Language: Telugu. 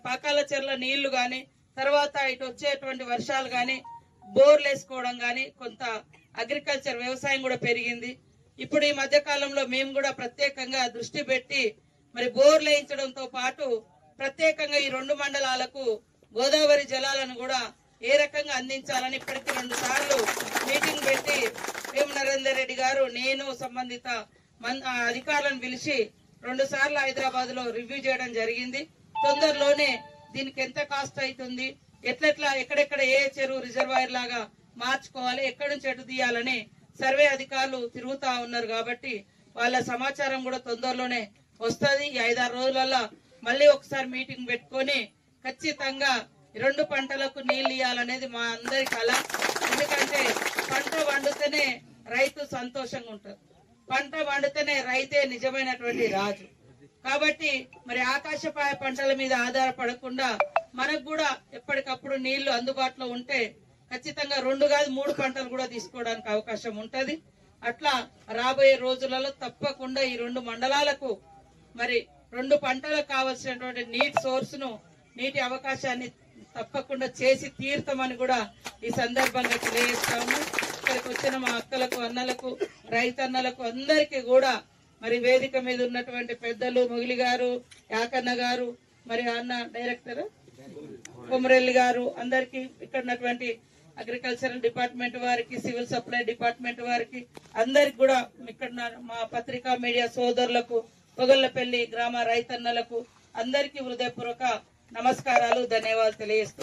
పాకాల చెర్ల నీళ్లు గాని తర్వాత ఇటు వచ్చేటువంటి వర్షాలు గాని బోర్లు వేసుకోవడం గాని కొంత అగ్రికల్చర్ వ్యవసాయం కూడా పెరిగింది. ఇప్పుడు ఈ మధ్య కాలంలో మేము కూడా ప్రత్యేకంగా దృష్టి పెట్టి మరి బోర్లు వేయించడంతో పాటు ప్రత్యేకంగా ఈ 2 మండలాలకు గోదావరి జలాలను కూడా ఏ రకంగా అందించాలని ఇప్పటికి 2 సార్లు మీటింగ్ పెట్టి వేమ నరేందర్ రెడ్డి గారు నేను సంబంధిత అధికారులను పిలిచి 2 సార్లు హైదరాబాద్ లో రివ్యూ చేయడం జరిగింది. తొందరలోనే దీనికి ఎంత కాస్ట్ అవుతుంది, ఎక్కడెక్కడ ఏ చెరువు రిజర్వాయర్ లాగా మార్చుకోవాలి, ఎక్కడి నుంచి ఎటు తీయాలని సర్వే అధికారులు తిరుగుతా ఉన్నారు. కాబట్టి వాళ్ళ సమాచారం కూడా తొందరలోనే వస్తుంది. ఈ 5-6 రోజులలో మళ్ళీ ఒకసారి మీటింగ్ పెట్టుకొని ఖచ్చితంగా 2 పంటలకు నీళ్లు ఇవ్వాలనేది మా అందరి కళ. ఎందుకంటే పంట వండితేనే రైతు సంతోషంగా ఉంటారు, పంట వండితేనే రైతే నిజమైనటువంటి రాజు. కాబట్టి మరి ఆకాశపాయ పంటల మీద ఆధారపడకుండా మనకు కూడా ఎప్పటికప్పుడు నీళ్లు అందుబాటులో ఉంటే ఖచ్చితంగా 2 కాదు 3 పంటలు కూడా తీసుకోవడానికి అవకాశం ఉంటది. అట్లా రాబోయే రోజులలో తప్పకుండా ఈ 2 మండలాలకు మరి 2 పంటలకు కావాల్సినటువంటి నీటి అవకాశాన్ని తప్పకుండా చేసి తీర్థమని కూడా ఈ సందర్భంగా తెలియజేస్తాము. ఇక్కడికి వచ్చిన మా అక్కలకు, అన్నలకు, రైతన్నలకు అందరికీ కూడా మరి వేదిక మీద ఉన్నటువంటి పెద్దలు మొగిలి గారు, యాకన్న గారు, మరి అన్న డైరెక్టర్ కొమరెల్లి గారు, అందరికి ఇక్కడ ఉన్నటువంటి అగ్రికల్చరల్ డిపార్ట్మెంట్ వారికి, సివిల్ సప్లై డిపార్ట్మెంట్ వారికి అందరికి కూడా ఇక్కడ మా పత్రికా మీడియా సోదరులకు, పొగళ్లపల్లి గ్రామ రైతన్నలకు అందరికీ హృదయపూర్వక నమస్కారాలు, ధన్యవాదాలు తెలియజేస్తూ